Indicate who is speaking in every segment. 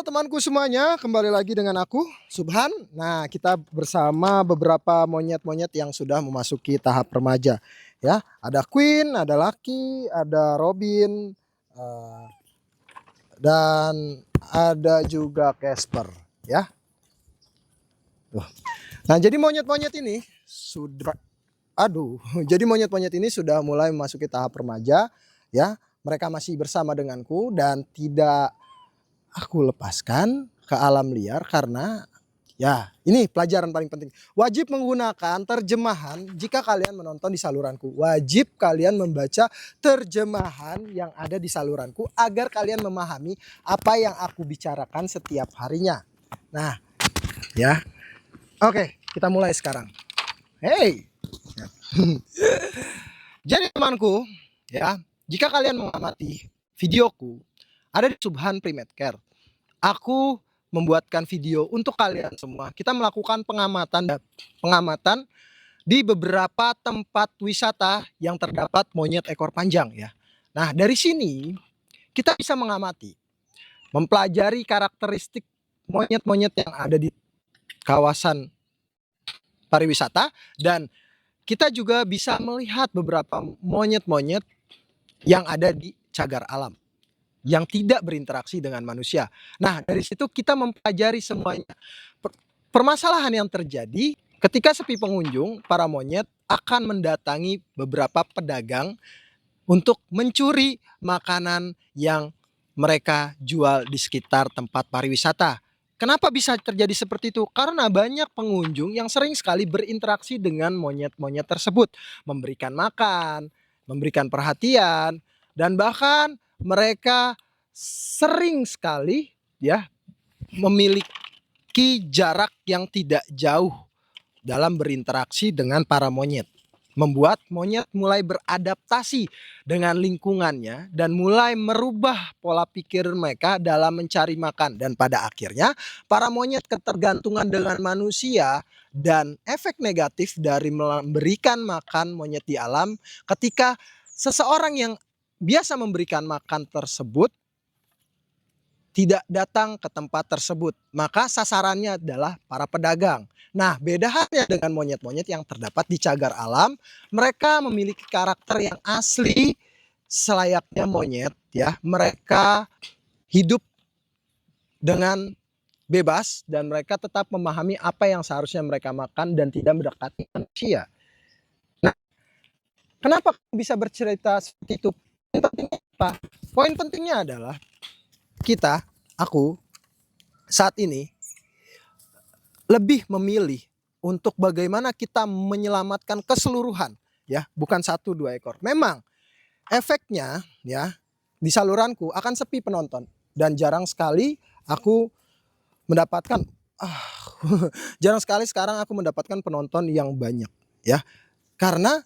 Speaker 1: temanku semuanya, kembali lagi dengan aku, Subhan. Nah, kita bersama beberapa monyet-monyet yang sudah memasuki tahap remaja. Ya, ada Queen, ada Lucky, ada Robin, eh, dan ada juga Casper. Ya, tuh. Nah, jadi monyet-monyet ini sudah, aduh, jadi monyet-monyet ini sudah mulai memasuki tahap remaja. Ya, mereka masih bersama denganku dan tidak aku lepaskan ke alam liar karena ya ini pelajaran paling penting. Wajib menggunakan terjemahan jika kalian menonton di saluranku. Wajib kalian membaca terjemahan yang ada di saluranku agar kalian memahami apa yang aku bicarakan setiap harinya. Nah, ya. Oke, kita mulai sekarang. Hey. Jadi temanku, ya, jika kalian mengamati videoku ada di Subhan Primate Care. Aku membuatkan video untuk kalian semua. Kita melakukan pengamatan di beberapa tempat wisata yang terdapat monyet ekor panjang ya. Nah, dari sini kita bisa mengamati, mempelajari karakteristik monyet-monyet yang ada di kawasan pariwisata dan kita juga bisa melihat beberapa monyet-monyet yang ada di cagar alam yang tidak berinteraksi dengan manusia. Nah, dari situ kita mempelajari semuanya. Permasalahan yang terjadi ketika sepi pengunjung, para monyet akan mendatangi beberapa pedagang untuk mencuri makanan yang mereka jual di sekitar tempat pariwisata. Kenapa bisa terjadi seperti itu? Karena banyak pengunjung yang sering sekali berinteraksi dengan monyet-monyet tersebut, memberikan makan, memberikan perhatian, dan bahkan mereka sering sekali ya memiliki jarak yang tidak jauh dalam berinteraksi dengan para monyet. Membuat monyet mulai beradaptasi dengan lingkungannya dan mulai merubah pola pikir mereka dalam mencari makan. Dan pada akhirnya para monyet ketergantungan dengan manusia dan efek negatif dari memberikan makan monyet di alam ketika seseorang yang biasa memberikan makan tersebut tidak datang ke tempat tersebut, maka sasarannya adalah para pedagang. Nah, beda halnya dengan monyet-monyet yang terdapat di cagar alam, mereka memiliki karakter yang asli selayaknya monyet ya. Mereka hidup dengan bebas dan mereka tetap memahami apa yang seharusnya mereka makan dan tidak mendekati manusia. Nah, kenapa bisa bercerita seperti itu? Poin pentingnya apa? Poin pentingnya adalah aku saat ini lebih memilih untuk bagaimana kita menyelamatkan keseluruhan ya, bukan 1-2 ekor. Memang efeknya ya di saluranku akan sepi penonton dan jarang sekali aku mendapatkan jarang sekali sekarang aku mendapatkan penonton yang banyak ya. Karena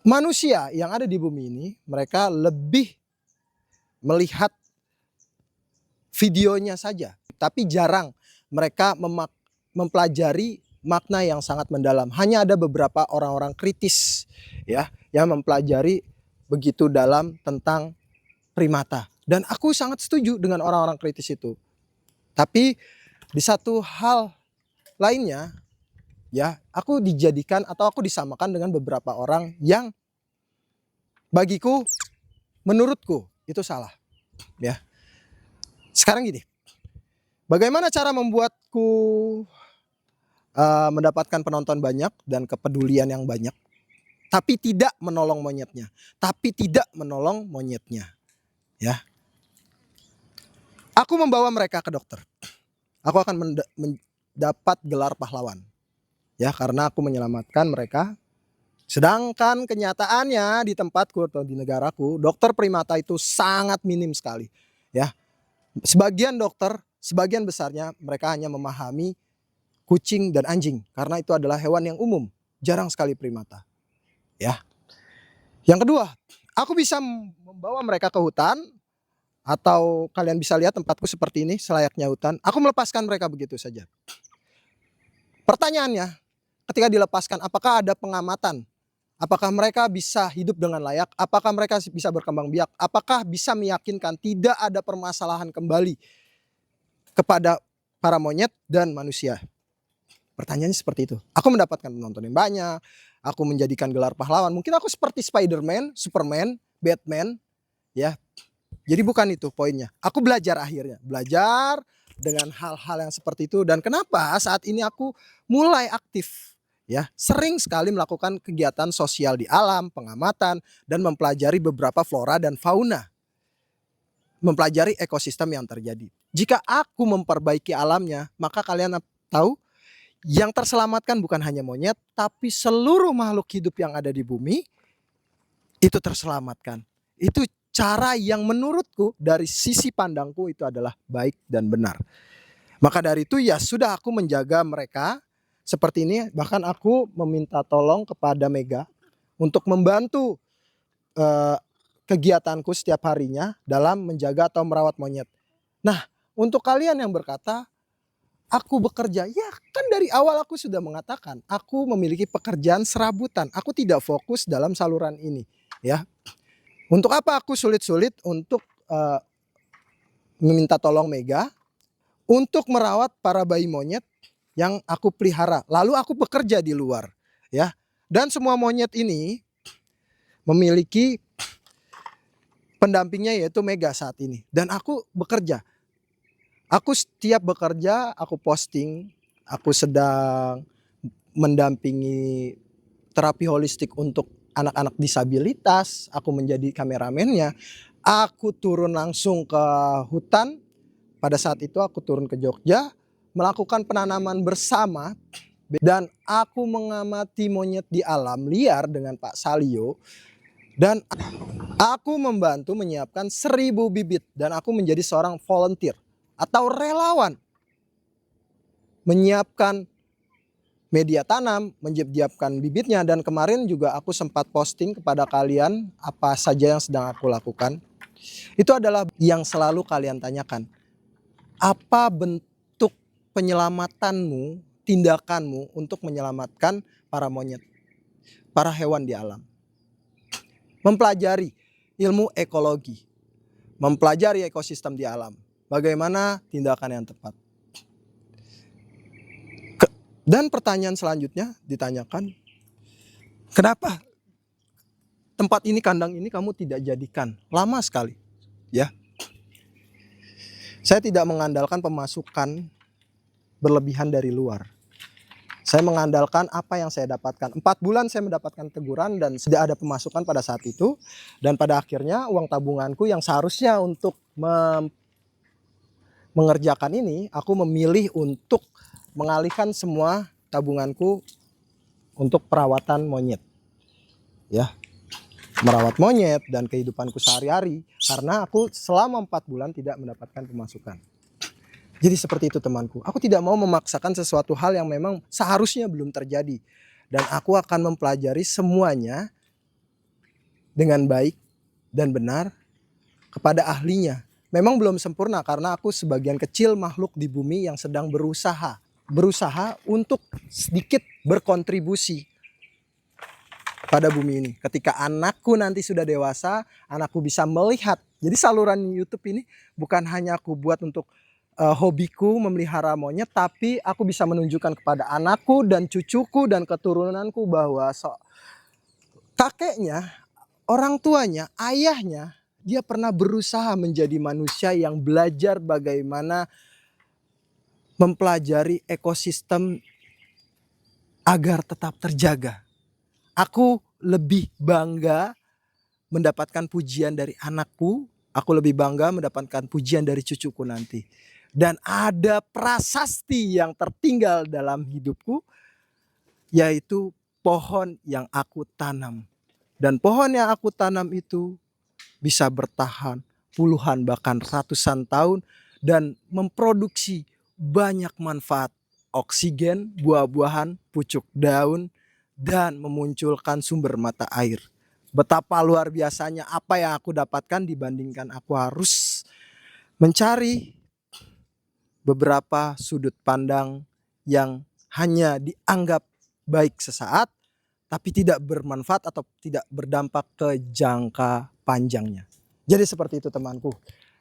Speaker 1: manusia yang ada di bumi ini mereka lebih melihat videonya saja, tapi jarang mereka mempelajari makna yang sangat mendalam. Hanya ada beberapa orang-orang kritis ya yang mempelajari begitu dalam tentang primata. Dan aku sangat setuju dengan orang-orang kritis itu. Tapi di satu hal lainnya ya, aku dijadikan atau aku disamakan dengan beberapa orang yang bagiku, menurutku itu salah ya. Sekarang gini, bagaimana cara membuatku mendapatkan penonton banyak dan kepedulian yang banyak, tapi tidak menolong monyetnya, ya. Aku membawa mereka ke dokter. Aku akan mendapat gelar pahlawan, ya, karena aku menyelamatkan mereka. Sedangkan kenyataannya di tempatku atau di negaraku, dokter primata itu sangat minim sekali, ya. Sebagian dokter, sebagian besarnya mereka hanya memahami kucing dan anjing karena itu adalah hewan yang umum, jarang sekali primata. Ya. Yang kedua, aku bisa membawa mereka ke hutan atau kalian bisa lihat tempatku seperti ini selayaknya hutan. Aku melepaskan mereka begitu saja. Pertanyaannya, ketika dilepaskan apakah ada pengamatan Apakah mereka bisa hidup dengan layak? Apakah mereka bisa berkembang biak? Apakah bisa meyakinkan tidak ada permasalahan kembali kepada para monyet dan manusia? Pertanyaannya seperti itu. Aku mendapatkan penonton yang banyak, aku menjadikan gelar pahlawan. Mungkin aku seperti Spider-Man, Superman, Batman, ya. Jadi bukan itu poinnya. Aku belajar akhirnya, belajar dengan hal-hal yang seperti itu. Dan kenapa saat ini aku mulai aktif, ya, sering sekali melakukan kegiatan sosial di alam, pengamatan, dan mempelajari beberapa flora dan fauna, mempelajari ekosistem yang terjadi. Jika aku memperbaiki alamnya, maka kalian tahu yang terselamatkan bukan hanya monyet, tapi seluruh makhluk hidup yang ada di bumi itu terselamatkan. Itu cara yang menurutku dari sisi pandangku itu adalah baik dan benar. Maka dari itu ya sudah aku menjaga mereka seperti ini. Bahkan aku meminta tolong kepada Mega untuk membantu eh, kegiatanku setiap harinya dalam menjaga atau merawat monyet. Nah, untuk kalian yang berkata, aku bekerja, ya kan dari awal aku sudah mengatakan, aku memiliki pekerjaan serabutan. Aku tidak fokus dalam saluran ini, ya. Untuk apa aku sulit-sulit untuk meminta tolong Mega untuk merawat para bayi monyet yang aku pelihara. Lalu aku bekerja di luar, ya. Dan semua monyet ini memiliki pendampingnya yaitu Mega saat ini. Dan aku bekerja. Aku setiap bekerja, aku posting, aku sedang mendampingi terapi holistik untuk anak-anak disabilitas, aku menjadi kameramennya. Aku turun langsung ke hutan. Pada saat itu aku turun ke Jogja, melakukan penanaman bersama, dan aku mengamati monyet di alam liar dengan Pak Salio. Dan aku membantu menyiapkan 1.000 bibit, dan aku menjadi seorang volunteer atau relawan menyiapkan media tanam, menyiapkan bibitnya. Dan kemarin juga aku sempat posting kepada kalian apa saja yang sedang aku lakukan. Itu adalah yang selalu kalian tanyakan. Apa bentuk penyelamatanmu, tindakanmu untuk menyelamatkan para monyet, para hewan di alam? Mempelajari ilmu ekologi, mempelajari ekosistem di alam. Bagaimana tindakan yang tepat? Dan pertanyaan selanjutnya ditanyakan, kenapa tempat ini, kandang ini kamu tidak jadikan? Lama sekali, ya. Saya tidak mengandalkan pemasukan berlebihan dari luar. Saya mengandalkan apa yang saya dapatkan. 4 bulan saya mendapatkan teguran dan tidak ada pemasukan pada saat itu. Dan pada akhirnya uang tabunganku yang seharusnya untuk mengerjakan ini, aku memilih untuk mengalihkan semua tabunganku untuk perawatan monyet, ya, merawat monyet dan kehidupanku sehari-hari, karena aku selama 4 bulan tidak mendapatkan pemasukan. Jadi seperti itu temanku, aku tidak mau memaksakan sesuatu hal yang memang seharusnya belum terjadi, dan aku akan mempelajari semuanya dengan baik dan benar kepada ahlinya. Memang belum sempurna karena aku sebagian kecil makhluk di bumi yang sedang berusaha untuk sedikit berkontribusi pada bumi ini. Ketika anakku nanti sudah dewasa, anakku bisa melihat. Jadi saluran YouTube ini bukan hanya aku buat untuk hobiku memelihara monyet, tapi aku bisa menunjukkan kepada anakku dan cucuku dan keturunanku bahwa kakeknya, orang tuanya, ayahnya, dia pernah berusaha menjadi manusia yang belajar bagaimana mempelajari ekosistem agar tetap terjaga. Aku lebih bangga mendapatkan pujian dari anakku, aku lebih bangga mendapatkan pujian dari cucuku nanti. Dan ada prasasti yang tertinggal dalam hidupku, yaitu pohon yang aku tanam. Dan pohon yang aku tanam itu bisa bertahan puluhan bahkan ratusan tahun dan memproduksi banyak manfaat, oksigen, buah-buahan, pucuk daun, dan memunculkan sumber mata air. Betapa luar biasanya apa yang aku dapatkan dibandingkan aku harus mencari beberapa sudut pandang yang hanya dianggap baik sesaat, tapi tidak bermanfaat atau tidak berdampak ke jangka panjangnya. Jadi seperti itu temanku.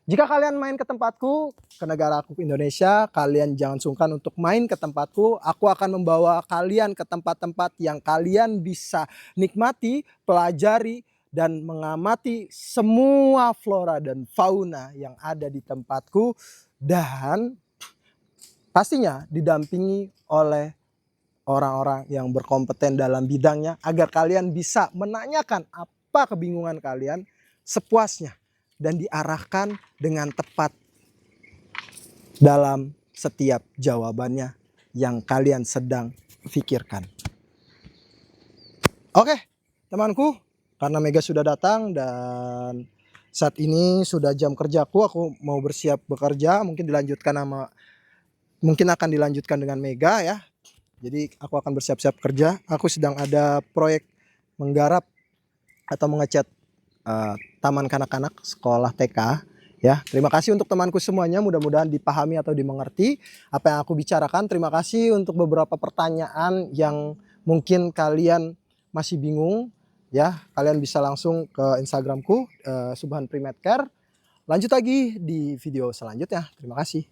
Speaker 1: Jika kalian main ke tempatku, ke negara aku Indonesia, kalian jangan sungkan untuk main ke tempatku. Aku akan membawa kalian ke tempat-tempat yang kalian bisa nikmati, pelajari, dan mengamati semua flora dan fauna yang ada di tempatku. Dan pastinya didampingi oleh orang-orang yang berkompeten dalam bidangnya agar kalian bisa menanyakan apa kebingungan kalian sepuasnya dan diarahkan dengan tepat dalam setiap jawabannya yang kalian sedang pikirkan. Oke, temanku, karena Mega sudah datang dan saat ini sudah jam kerjaku, aku mau bersiap bekerja, mungkin akan dilanjutkan dengan Mega ya. Jadi aku akan bersiap-siap kerja. Aku sedang ada proyek menggarap atau mengecat taman kanak-kanak sekolah TK ya. Terima kasih untuk temanku semuanya, mudah-mudahan dipahami atau dimengerti apa yang aku bicarakan. Terima kasih untuk beberapa pertanyaan yang mungkin kalian masih bingung ya. Kalian bisa langsung ke Instagramku Subhan Primatcare. Lanjut lagi di video selanjutnya. Terima kasih.